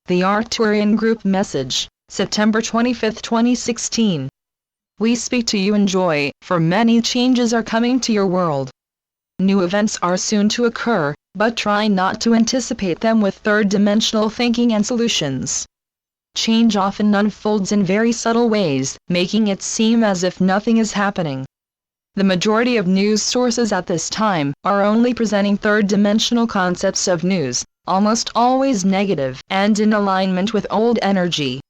The Arcturian Group Message, September 25, 2016. We speak to you in joy, for many changes are coming to your world. New events are soon to occur, but try not to anticipate them with third-dimensional thinking and solutions. Change often unfolds in very subtle ways, making it seem as if nothing is happening. The majority of news sources at this time are only presenting third-dimensional concepts of news, almost always negative and in alignment with old energy.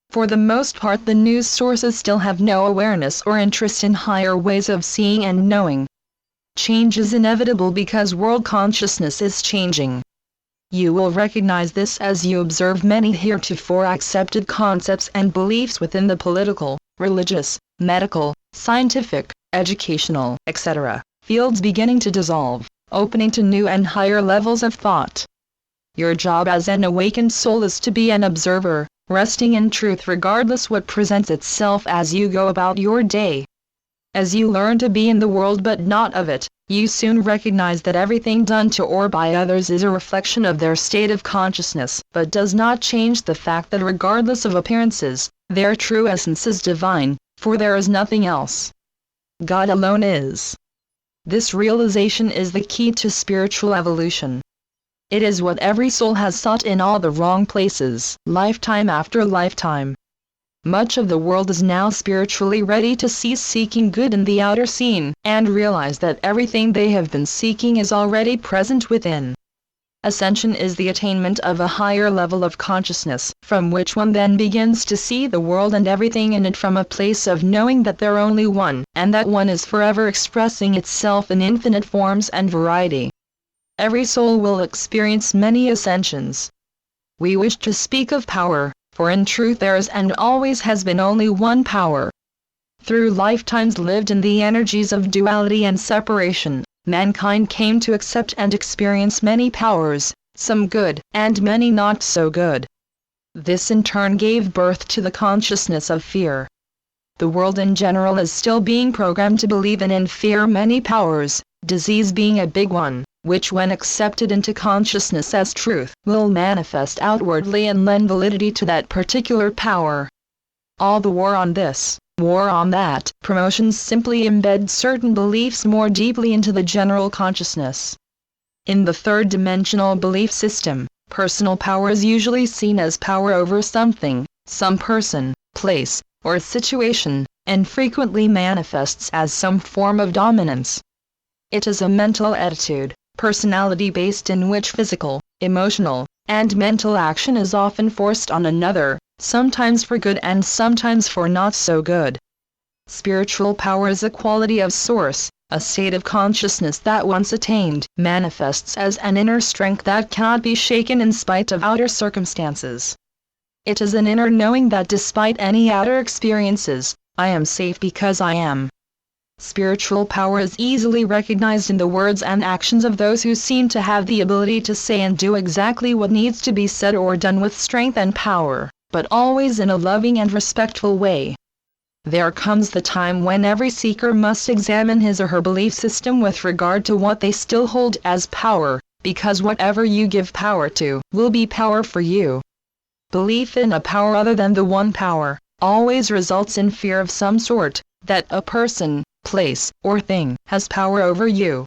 For the most part, the news sources still have no awareness or interest in higher ways of seeing and knowing. Change is inevitable because world consciousness is changing. You will recognize this as you observe many heretofore accepted concepts and beliefs within the political, religious, medical, scientific, educational, etc. fields beginning to dissolve, opening to new and higher levels of thought. Your job as an awakened soul is to be an observer, resting in truth regardless what presents itself as you go about your day. As you learn to be in the world but not of it, you soon recognize that everything done to or by others is a reflection of their state of consciousness, but does not change the fact that regardless of appearances, their true essence is divine, for there is nothing else. God alone is. This realization is the key to spiritual evolution. It is what every soul has sought in all the wrong places, lifetime after lifetime. Much of the world is now spiritually ready to cease seeking good in the outer scene, and realize that everything they have been seeking is already present within. Ascension is the attainment of a higher level of consciousness, from which one then begins to see the world and everything in it from a place of knowing that they're only one, and that one is forever expressing itself in infinite forms and variety. Every soul will experience many ascensions. We wish to speak of power, for in truth there is and always has been only one power. Through lifetimes lived in the energies of duality and separation, mankind came to accept and experience many powers, some good, and many not so good. This in turn gave birth to the consciousness of fear. The world in general is still being programmed to believe in and fear many powers, disease being a big one, which when accepted into consciousness as truth, will manifest outwardly and lend validity to that particular power. All the war on this, war on that, promotions simply embed certain beliefs more deeply into the general consciousness. In the third-dimensional belief system, personal power is usually seen as power over something, some person, place, or situation, and frequently manifests as some form of dominance. It is a mental attitude, personality-based, in which physical, emotional, and mental action is often forced on another, sometimes for good and sometimes for not so good. Spiritual power is a quality of source, a state of consciousness that once attained, manifests as an inner strength that cannot be shaken in spite of outer circumstances. It is an inner knowing that despite any outer experiences, I am safe because I am. Spiritual power is easily recognized in the words and actions of those who seem to have the ability to say and do exactly what needs to be said or done with strength and power, but always in a loving and respectful way. There comes the time when every seeker must examine his or her belief system with regard to what they still hold as power, because whatever you give power to will be power for you. Belief in a power other than the one power always results in fear of some sort, that a person, place, or thing has power over you.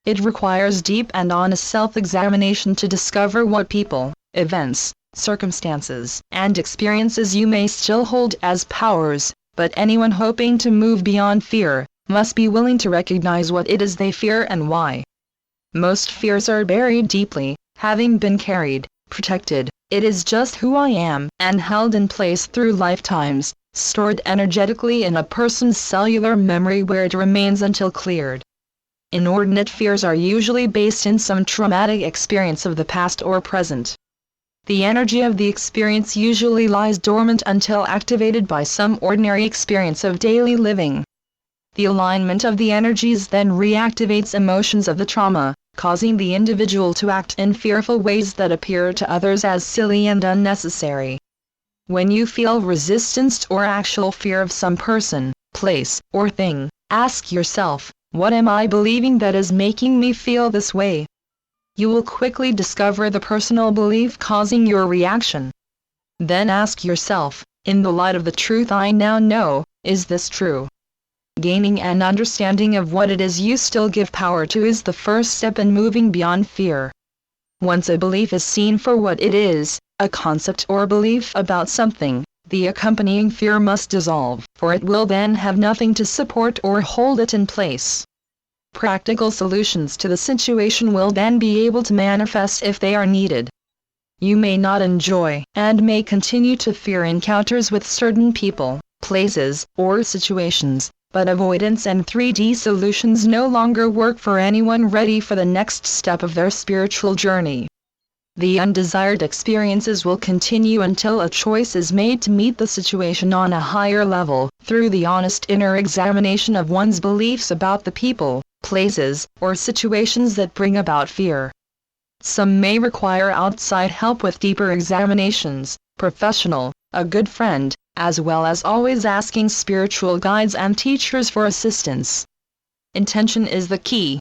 It requires deep and honest self-examination to discover what people, events, circumstances, and experiences you may still hold as powers, but anyone hoping to move beyond fear must be willing to recognize what it is they fear and why. Most fears are buried deeply, having been carried, protected. It is just who I am, and held in place through lifetimes, stored energetically in a person's cellular memory where it remains until cleared. Inordinate fears are usually based in some traumatic experience of the past or present. The energy of the experience usually lies dormant until activated by some ordinary experience of daily living. The alignment of the energies then reactivates emotions of the trauma, causing the individual to act in fearful ways that appear to others as silly and unnecessary. When you feel resistance or actual fear of some person, place, or thing, ask yourself, what am I believing that is making me feel this way? you will quickly discover the personal belief causing your reaction. Then ask yourself, in the light of the truth I now know, is this true? Gaining an understanding of what it is you still give power to is the first step in moving beyond fear. Once a belief is seen for what it is, a concept or belief about something, the accompanying fear must dissolve, for it will then have nothing to support or hold it in place. Practical solutions to the situation will then be able to manifest if they are needed. You may not enjoy, and may continue to fear encounters with certain people, places, or situations, but avoidance and 3D solutions no longer work for anyone ready for the next step of their spiritual journey. The undesired experiences will continue until a choice is made to meet the situation on a higher level, through the honest inner examination of one's beliefs about the people, places, or situations that bring about fear. Some may require outside help with deeper examinations, professional, a good friend, as well as always asking spiritual guides and teachers for assistance. Intention is the key.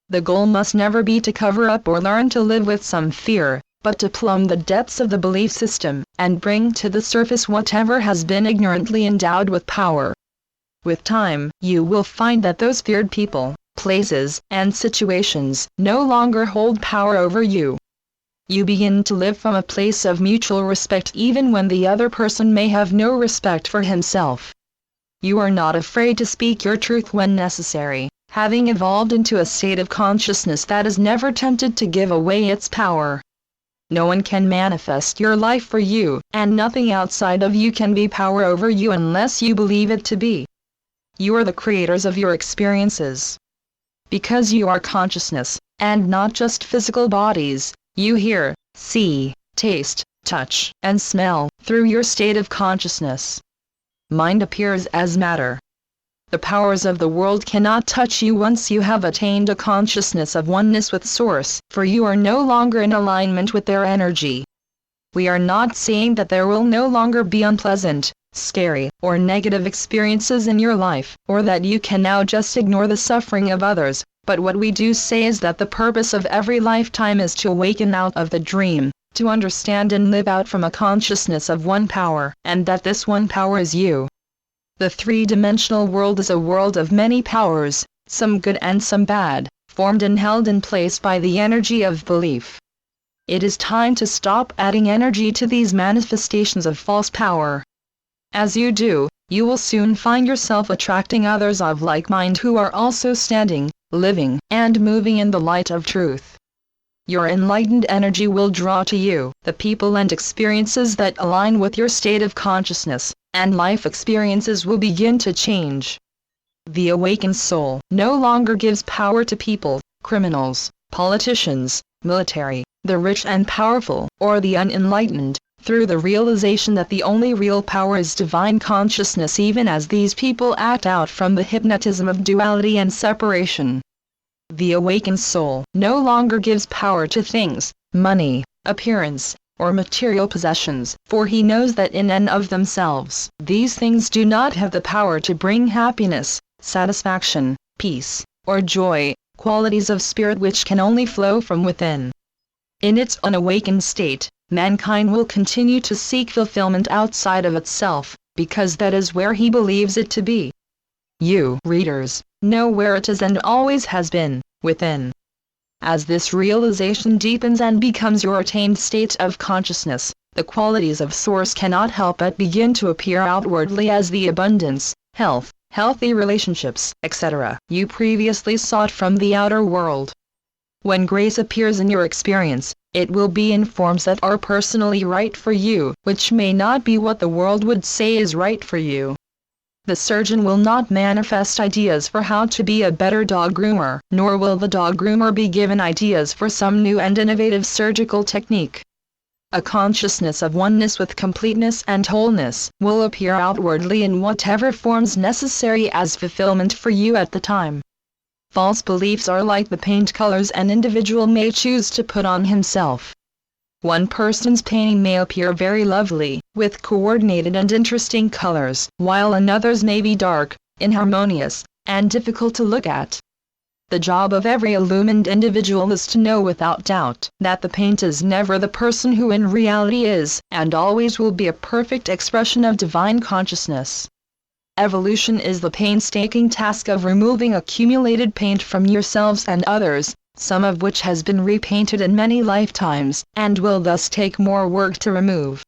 The goal must never be to cover up or learn to live with some fear, but to plumb the depths of the belief system, and bring to the surface whatever has been ignorantly endowed with power. With time, you will find that those feared people, places, and situations no longer hold power over you. You begin to live from a place of mutual respect even when the other person may have no respect for himself. You are not afraid to speak your truth when necessary, having evolved into a state of consciousness that is never tempted to give away its power. No one can manifest your life for you, and nothing outside of you can be power over you unless you believe it to be. You are the creators of your experiences. Because you are consciousness, and not just physical bodies, you hear, see, taste, touch, and smell through your state of consciousness. Mind appears as matter. The powers of the world cannot touch you once you have attained a consciousness of oneness with Source, for you are no longer in alignment with their energy. We are not saying that there will no longer be unpleasant, scary, or negative experiences in your life, or that you can now just ignore the suffering of others, but what we do say is that the purpose of every lifetime is to awaken out of the dream, to understand and live out from a consciousness of one power, and that this one power is you. The three-dimensional world is a world of many powers, some good and some bad, formed and held in place by the energy of belief. It is time to stop adding energy to these manifestations of false power. As you do, you will soon find yourself attracting others of like mind who are also standing, living, and moving in the light of truth. Your enlightened energy will draw to you the people and experiences that align with your state of consciousness, and life experiences will begin to change. The awakened soul no longer gives power to people, criminals, politicians, military, the rich and powerful, or the unenlightened, through the realization that the only real power is divine consciousness, even as these people act out from the hypnotism of duality and separation. The awakened soul no longer gives power to things, money, appearance, or material possessions, for he knows that in and of themselves, these things do not have the power to bring happiness, satisfaction, peace, or joy, qualities of spirit which can only flow from within. In its unawakened state, mankind will continue to seek fulfillment outside of itself, because that is where he believes it to be. You, readers, know where it is and always has been, within. As this realization deepens and becomes your attained state of consciousness, the qualities of Source cannot help but begin to appear outwardly as the abundance, health, healthy relationships, etc. you previously sought from the outer world. When grace appears in your experience, it will be in forms that are personally right for you, which may not be what the world would say is right for you. The surgeon will not manifest ideas for how to be a better dog groomer, nor will the dog groomer be given ideas for some new and innovative surgical technique. A consciousness of oneness with completeness and wholeness will appear outwardly in whatever forms necessary as fulfillment for you at the time. False beliefs are like the paint colors an individual may choose to put on himself. One person's painting may appear very lovely, with coordinated and interesting colors, while another's may be dark, inharmonious, and difficult to look at. The job of every illumined individual is to know without doubt that the paint is never the person who in reality is, and always will be, a perfect expression of divine consciousness. Evolution is the painstaking task of removing accumulated paint from yourselves and others, some of which has been repainted in many lifetimes, and will thus take more work to remove.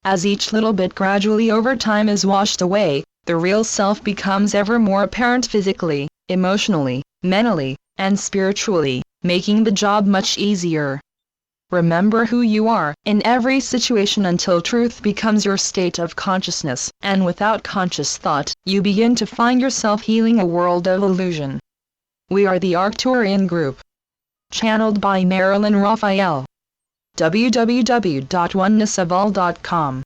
As each little bit gradually over time is washed away, the real self becomes ever more apparent physically, emotionally, mentally, and spiritually, making the job much easier. Remember who you are in every situation until truth becomes your state of consciousness, and without conscious thought, you begin to find yourself healing a world of illusion. We are the Arcturian group. Channeled by Marilyn Raphael. www.onenessofall.com